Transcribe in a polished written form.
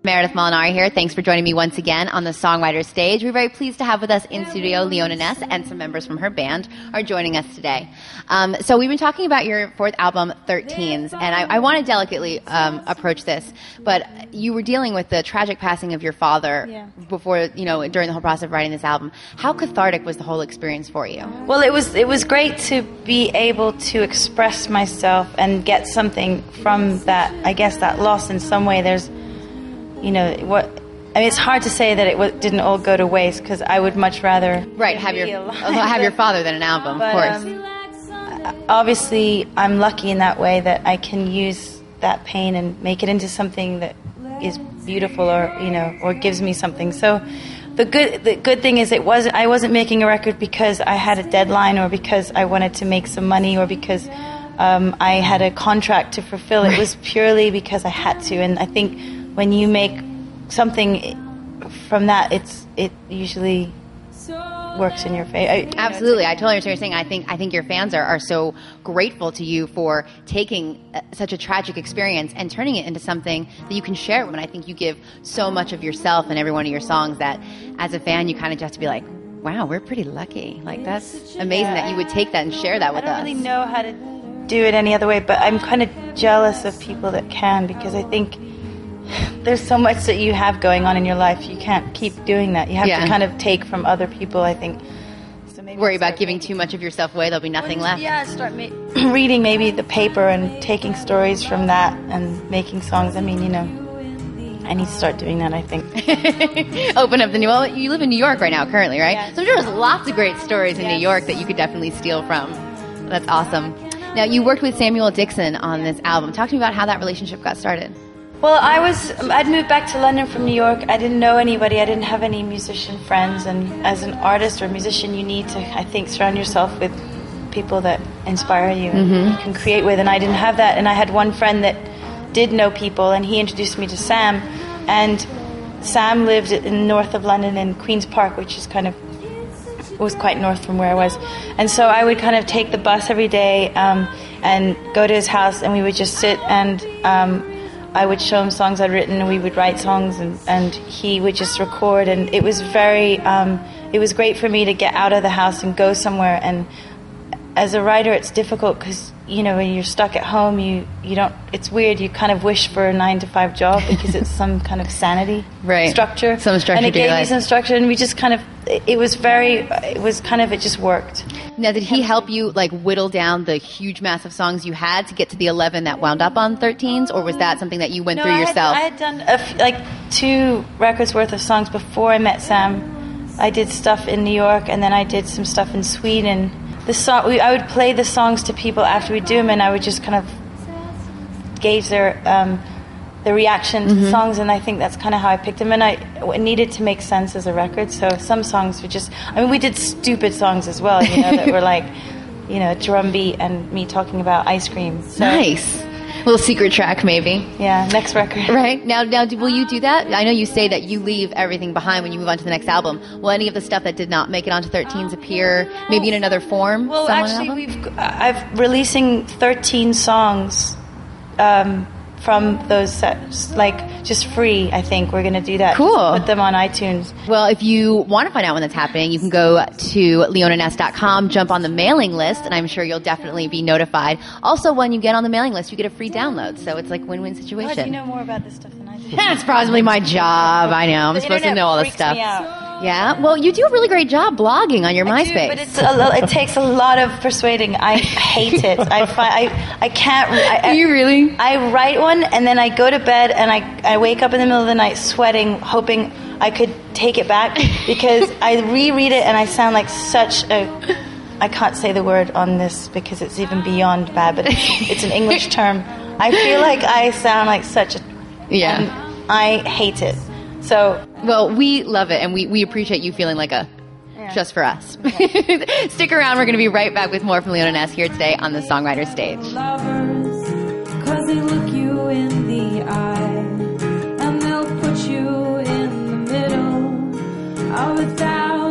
Meredith Molinari here. Thanks for joining me once again on the Songwriters stage. We're very pleased to have with us in studio Leona Naess, and some members from her band are joining us today. So we've been talking about your fourth album, 13s, and I want to delicately approach this, but you were dealing with the tragic passing of your father before, during the whole process of writing this album. How cathartic was the whole experience for you? Well, it was great to be able to express myself and get something from that, I guess, that loss in some way. There's it's hard to say that it didn't all go to waste, because I would much rather have your father than an album, of course. Obviously, I'm lucky in that way that I can use that pain and make it into something that is beautiful, or gives me something. So the good thing is I wasn't making a record because I had a deadline, or because I wanted to make some money, or because I had a contract to fulfill. It was purely because I had to, and I think when you make something from that, it usually works in your favor. Absolutely, I totally understand what you're saying. I think your fans are so grateful to you for taking such a tragic experience and turning it into something that you can share with them. And I think you give so much of yourself in every one of your songs that, as a fan, you kind of just have to be like, wow, we're pretty lucky. Like, that's amazing that you would take that and share that with us. I don't really know how to do it any other way, but I'm kind of jealous of people that can, because I think there's so much that you have going on in your life. You can't keep doing that. You have to kind of take from other people, I think. So maybe worry about giving too much of yourself away. There'll be nothing left. Yeah, start reading maybe the paper and taking stories from that and making songs. I mean, I need to start doing that, I think. Open up the new... Well, you live in New York right now, currently, right? Yeah. So I'm sure there's lots of great stories in New York that you could definitely steal from. That's awesome. Now, you worked with Samuel Dixon on this album. Talk to me about how that relationship got started. Well, I'd moved back to London from New York. I didn't know anybody. I didn't have any musician friends. And as an artist or musician, you need to, I think, surround yourself with people that inspire you and you can create with. And I didn't have that. And I had one friend that did know people, and he introduced me to Sam. And Sam lived in north of London in Queen's Park, which is was quite north from where I was. And so I would kind of take the bus every day and go to his house, and we would just sit, and I would show him songs I'd written, and we would write songs, and he would just record. And it was it was great for me to get out of the house and go somewhere. And as a writer, it's difficult because, when you're stuck at home, you don't, it's weird, you kind of wish for a 9-to-5 job because it's some kind of sanity structure. Some structure. And it gave me some structure, and we just kind of, it just worked. Now, did he help you, whittle down the huge, massive songs you had to get to the 11 that wound up on 13s, or was that something that you went through yourself? I had done 2 records worth of songs before I met Sam. I did stuff in New York, and then I did some stuff in Sweden. I would play the songs to people after we'd do them, and I would just kind of gauge their reaction to the songs, and I think that's kind of how I picked them. And I needed to make sense as a record, so some songs were just... we did stupid songs as well, that were drum beat and me talking about ice cream. So, nice. A little secret track, maybe. Yeah, next record. Right. Now, will you do that? I know you say that you leave everything behind when you move on to the next album. Will any of the stuff that did not make it onto 13s appear maybe in another form? Well, actually, I've releasing 13 songs from those sets, just free. I think we're going to do that. Cool. Just put them on iTunes. Well, if you want to find out when that's happening, you can go to leonanaess.com, jump on the mailing list, and I'm sure you'll definitely be notified. Also, when you get on the mailing list, you get a free download, so it's like win-win situation. God, you know more about this stuff than I do. That's probably my job. I know. I'm supposed to know all this stuff. Me out. Yeah, well, you do a really great job blogging on your MySpace. But it takes a lot of persuading. I hate it. I can't. You really? I write one, and then I go to bed, and I wake up in the middle of the night sweating, hoping I could take it back, because I reread it and I sound like such a... I can't say the word on this because it's even beyond bad, but it's an English term. I feel like I sound like such a... Yeah. And I hate it. So... Well, we love it, and we appreciate you feeling like just for us. Okay. Stick around. We're going to be right back with more from Leona Naess here today on the Songwriters stage. Lovers, 'cause they look you in the eye, and they'll put you in the middle of 1,000